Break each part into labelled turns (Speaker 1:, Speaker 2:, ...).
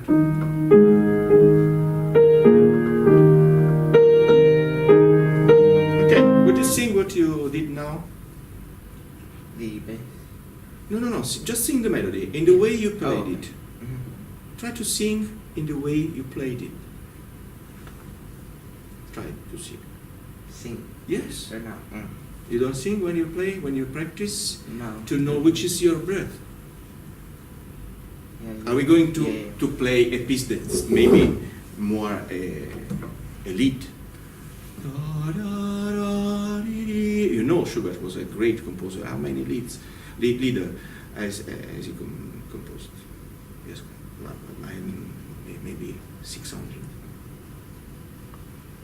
Speaker 1: Right. Okay, would you sing what you did now?
Speaker 2: The bass.
Speaker 1: No, just sing the melody in the way you played it.
Speaker 2: Mm-hmm.
Speaker 1: Try to sing in the way you played it. Try to sing.
Speaker 2: Sing.
Speaker 1: Yes.
Speaker 2: Right now. Mm.
Speaker 1: You don't sing when you play, when you practice,
Speaker 2: No.
Speaker 1: to know which is your breath.
Speaker 2: Yeah,
Speaker 1: Are we going to,
Speaker 2: yeah.
Speaker 1: to play a piece that's maybe more a lead? You know Schubert was a great composer. How many leader as he composed? Yes, maybe 600.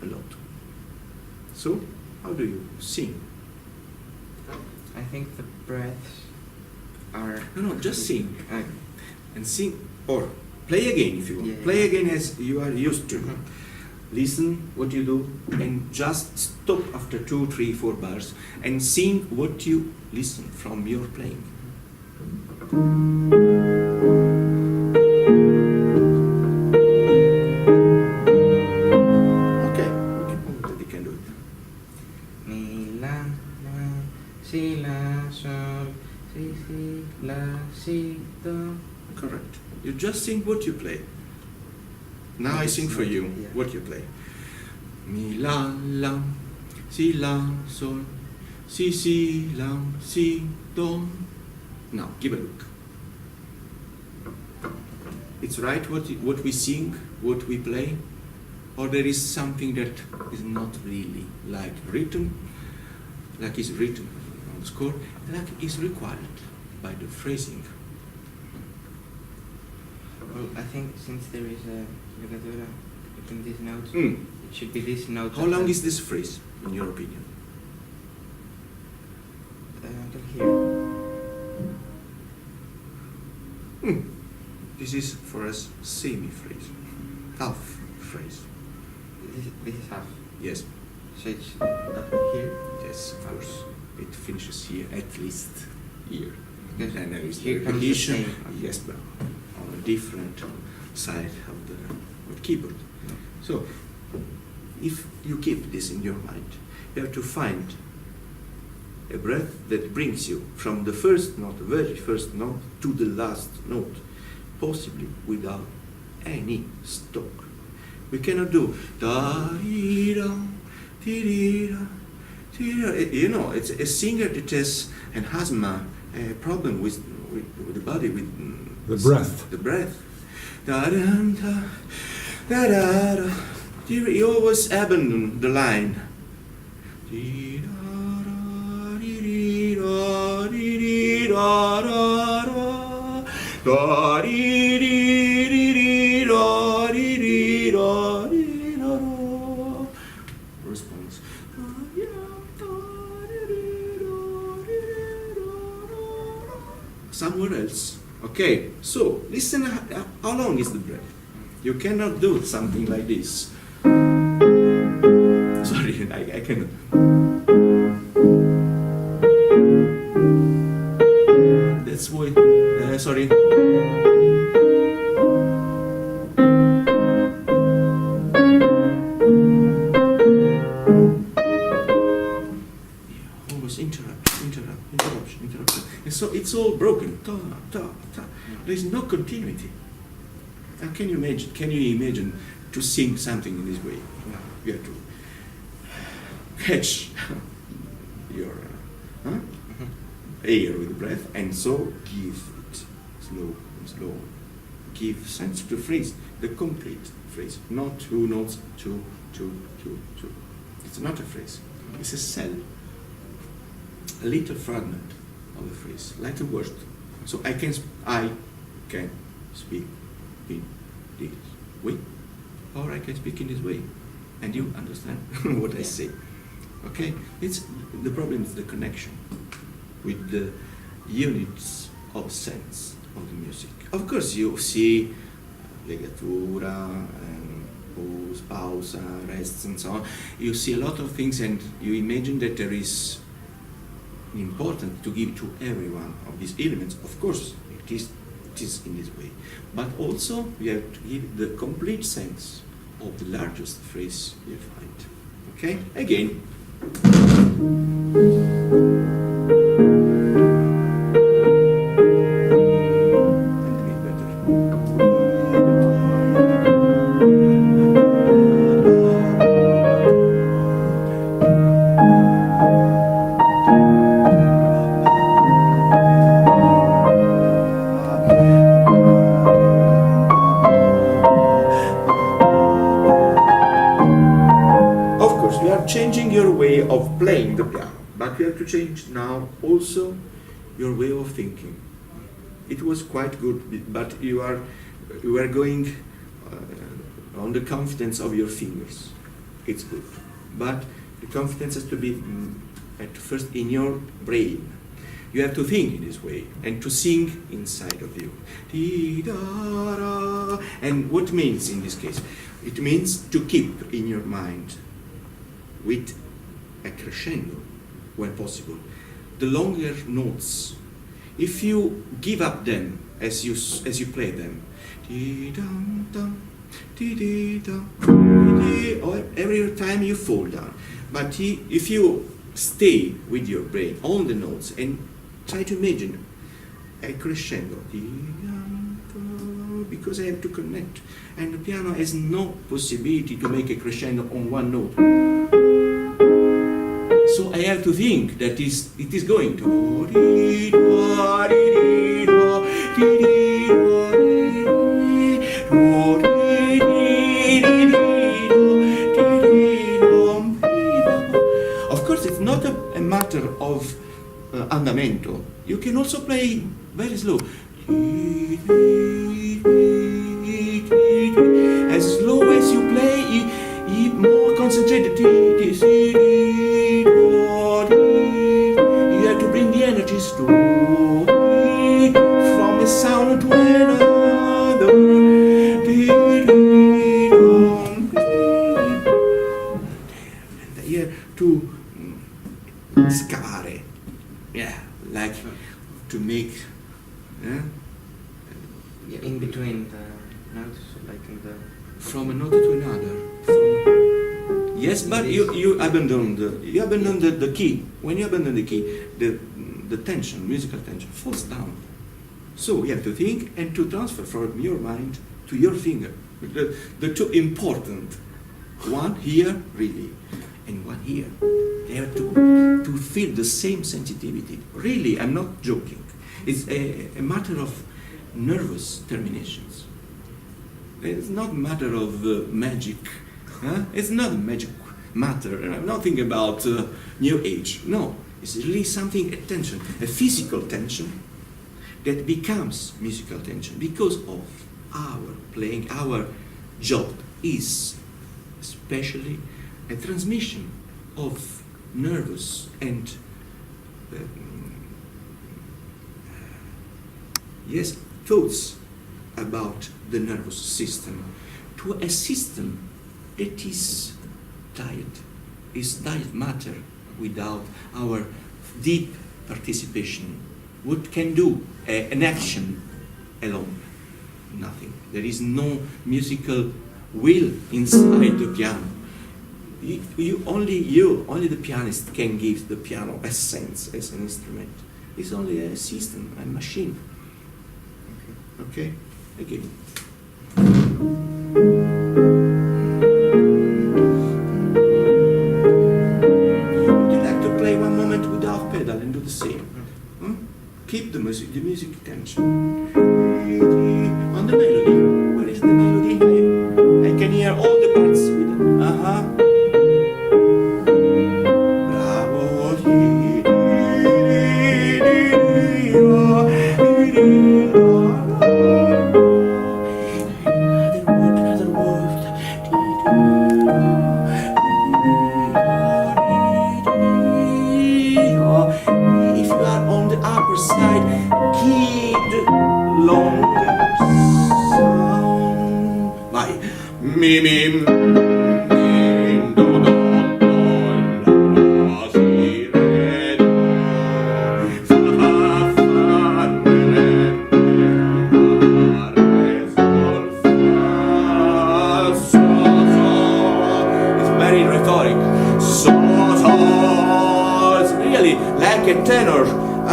Speaker 1: A lot. So, how do you sing?
Speaker 2: I think the breaths are...
Speaker 1: No, just sing.
Speaker 2: Uh,
Speaker 1: And sing, or play again if you want.
Speaker 2: Yeah.
Speaker 1: Play again as you are used to.
Speaker 2: Mhm.
Speaker 1: Listen what you do and just stop after 2, 3, 4 bars and sing what you listen from your playing. Okay, we can do it.
Speaker 2: Mi, la, si, la, sol, si, la, si, do.
Speaker 1: Correct. You just sing what you play. Now I sing for you
Speaker 2: Yeah.
Speaker 1: what you play. Mi la la, si la sol, si la si do. Now give a look. It's right what we sing, what we play, or there is something that is not really like written, like is written on the score, like is required by the phrasing.
Speaker 2: Well, I think since there is a legatura between these notes,
Speaker 1: Mm.
Speaker 2: it should be this note.
Speaker 1: How long is this phrase, in your opinion?
Speaker 2: Until here.
Speaker 1: This is for us semi-phrase, half phrase.
Speaker 2: This is half.
Speaker 1: Yes,
Speaker 2: So it's up here.
Speaker 1: yes, of course. It finishes here, at least here.
Speaker 2: Because
Speaker 1: And there is
Speaker 2: here
Speaker 1: the
Speaker 2: comes the
Speaker 1: repetition.
Speaker 2: same.
Speaker 1: Yes, but on a different side of the keyboard. So, if you keep this in your mind, you have to find a breath that brings you from the first note, the very first note, to the last note, possibly without any stop. We cannot do da-dee-da, dee-dee-da, dee-da. You know, it's a singer that has an asthma problem with the body, with
Speaker 3: The breath.
Speaker 1: The breath. Da-da-da, da-da-da. You always abandon the line. Dee-da-da, dee-dee-da, dee-dee-da-da-da. Da-dee-dee-dee-dee-da, dee-dee-da, dee-da-da. Response. Somewhere else. Okay, so listen, how long is the breath? You cannot do something like this. Sorry, I cannot. That's why, sorry. Always interruption. And so it's all broken. Ta, ta, ta. There is no continuity. How can you imagine? Can you imagine to sing something in this way? No, you have to catch your air with the breath, and so give it slow and slow. Give sense to the phrase, the complete phrase, not 2 notes, 2, 2, 2, 2. It's not a phrase. It's a cell, a little fragment of the phrase, like a word. So I can speak in this way, or I can speak in this way, and you understand what I say. Okay, it's the problem is the connection with the units of sense of the music. Of course, you see legatura, pause, pausa, rests, and so on. You see a lot of things, and you imagine that there is important to give to every one of these elements. Of course, it is it is in this way. But also you have to give the complete sense of the largest phrase you find. Okay? Again. Changing your way of playing the piano, but you have to change now also your way of thinking. It was quite good, but you are going on the confidence of your fingers. It's good, but the confidence has to be at first in your brain. You have to think in this way and to sing inside of you. And what means in this case? It means to keep in your mind with a crescendo when possible the longer notes. If you give up them as you play them, or every time you fall down. But if you stay with your brain on the notes and try to imagine a crescendo, because I have to connect, and the piano has no possibility to make a crescendo on one note. So I have to think that it is going to. Of course, it's not a matter of andamento. You can also play very slow. As slow as you play, more concentrated. You have to bring the energy slowly from a sound to another. And here to scavare, like to make.
Speaker 2: In between the notes, like in the.
Speaker 1: From a note to another. Yes, but you abandon the key. When you abandon the key, the tension, musical tension, falls down. So you have to think and to transfer from your mind to your finger. The two important, one here really, and one here. They have to feel the same sensitivity. Really, I'm not joking. It's a matter of nervous terminations. It's not a matter of magic. It's not a magic matter. I'm not thinking about New Age. No, it's really something, a tension, a physical tension that becomes musical tension because of our playing. Our job is especially a transmission of nervous and thoughts about the nervous system to a system that is diet matter without our deep participation. What can do an action alone? Nothing. There is no musical will inside the piano. Only the pianist can give the piano a sense as an instrument. It's only a system, a machine. Okay? Again. Would you like to play one moment without pedal and do the same? Keep the music tension. On the melody. Where is the melody? I can hear all the parts with it.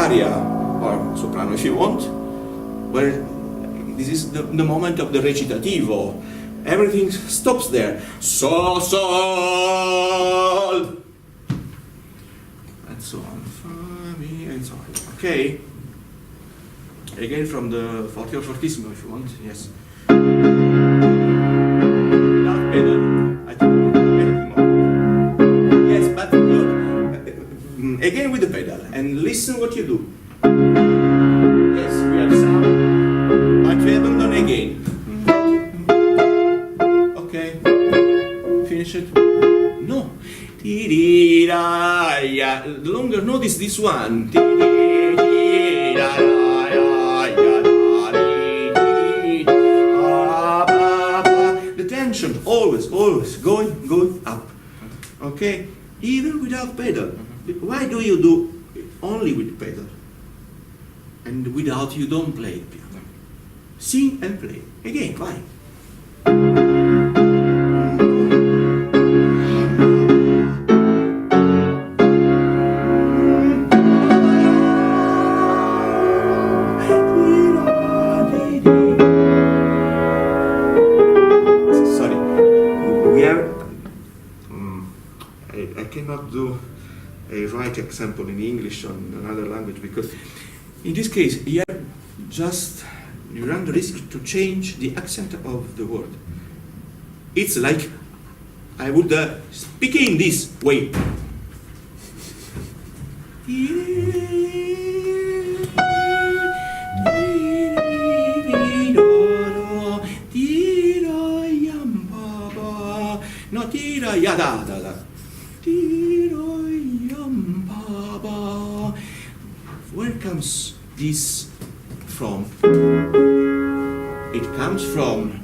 Speaker 1: aria, or soprano if you want, where this is the moment of the recitativo. Everything stops there. So, sol, and so on. Fa, mi, and so on. Okay. Again from the forte or fortissimo if you want. Yes. Without pedal. I think anything more. Yes, but look. Again with the pedal and listen what you do. Yes, we have some, but we haven't done again. Okay, finish it. No. The longer note is this one. The tension always going up. Okay, even without pedal. Why do you do only with pedal? And without you don't play piano. Sing and play. Again, why? Sorry, we are. I cannot do a right example in English or in another language because in this case you run the risk to change the accent of the word. It's like I would speak in this way. No, tira ya da da da. Where comes this from? It comes from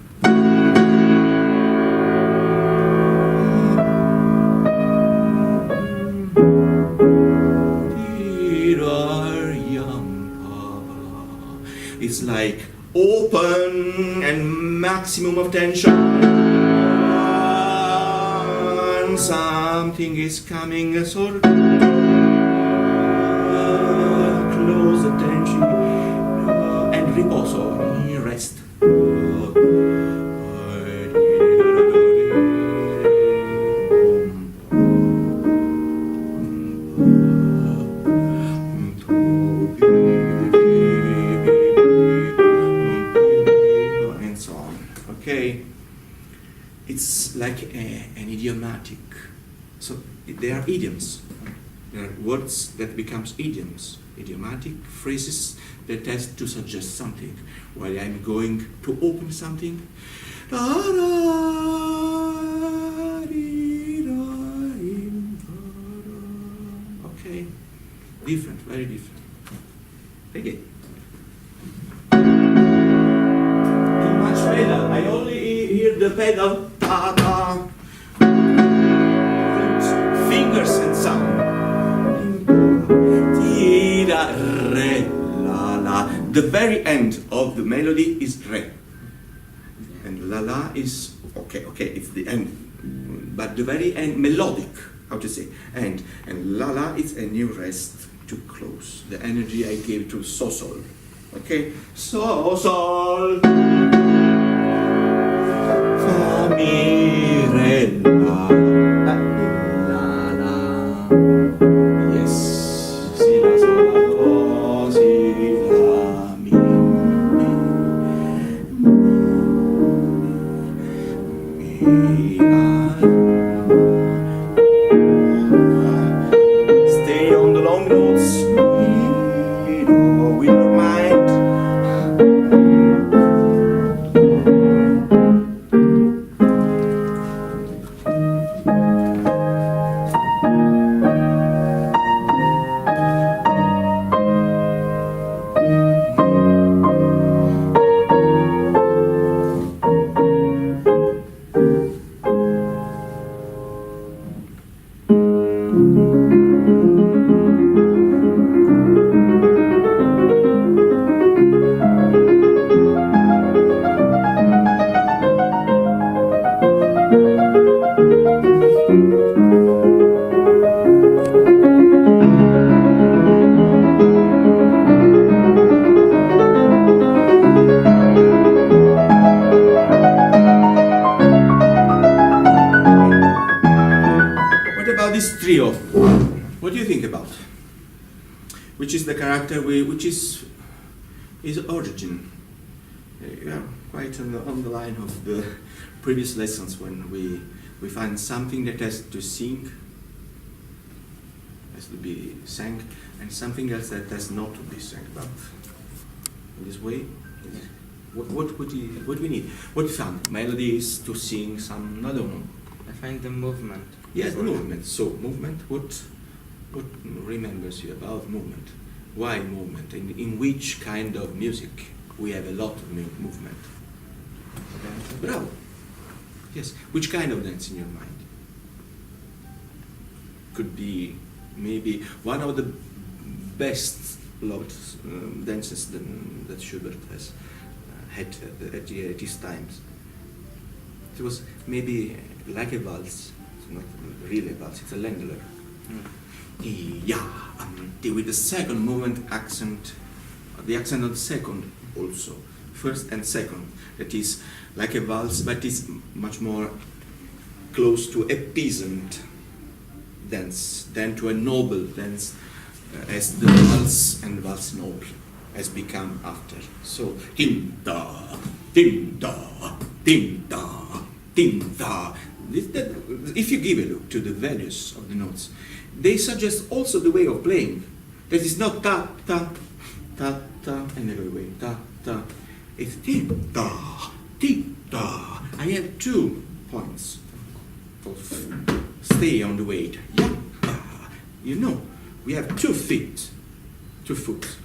Speaker 1: it's like open and maximum of tension. Something is coming, sort of close attention and riposo, rest. And so on. Okay, it's like an idiomatic. So they are idioms. There are words that becomes idioms, idiomatic phrases that tend to suggest something. While I'm going to open something, okay, different, very different. Again, too much pedal. I only hear the pedal. Ta ta. Fingers and sound. Re, la, la. The very end of the melody is re. And la la is, okay, it's the end. But the very end, melodic, how to say, end. And la la is a new rest to close. The energy I gave to so sol. Okay? So sol. Fa mi re la. Stay on the long notes with your mind. think about? Which is the character which is his origin? We are quite on the line of the previous lessons when we find something that has to sing, has to be sang, and something else that has not to be sang. But in this way, what we need? What we found? Melody is to sing some, I don't know.
Speaker 2: I find the movement.
Speaker 1: Yes, the movement. So movement. What remembers you about movement? Why movement? In which kind of music we have a lot of movement? Bravo. Yes. Which kind of dance in your mind? Could be maybe one of the best loved dances that Schubert has had at his times. It was maybe like a waltz. It's not really a waltz. It's a Ländler. With the second movement accent, the accent on the second also, first and second. That is like a waltz, but it's much more close to a peasant dance than to a noble dance, as the waltz and waltz noble has become after. So tim da, tim da, tim da, tim da. If you give a look to the values of the notes, they suggest also the way of playing. That is not ta ta ta ta and the other way ta ta. It's tim da, tim da. I have 2 points of stay on the weight. Yeah, you know, we have 2 feet, 2 foot.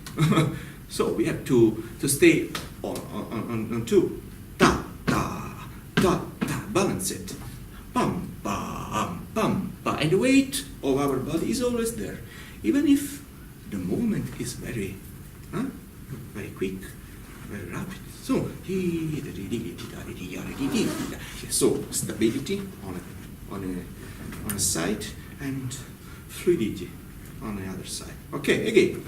Speaker 1: So we have to stay on 2. Ta ta ta ta. Balance it. Pam pam pam pam. And the weight of our body is always there, even if the movement is very quick, very rapid. So stability on a side and fluidity on the other side. Okay, again.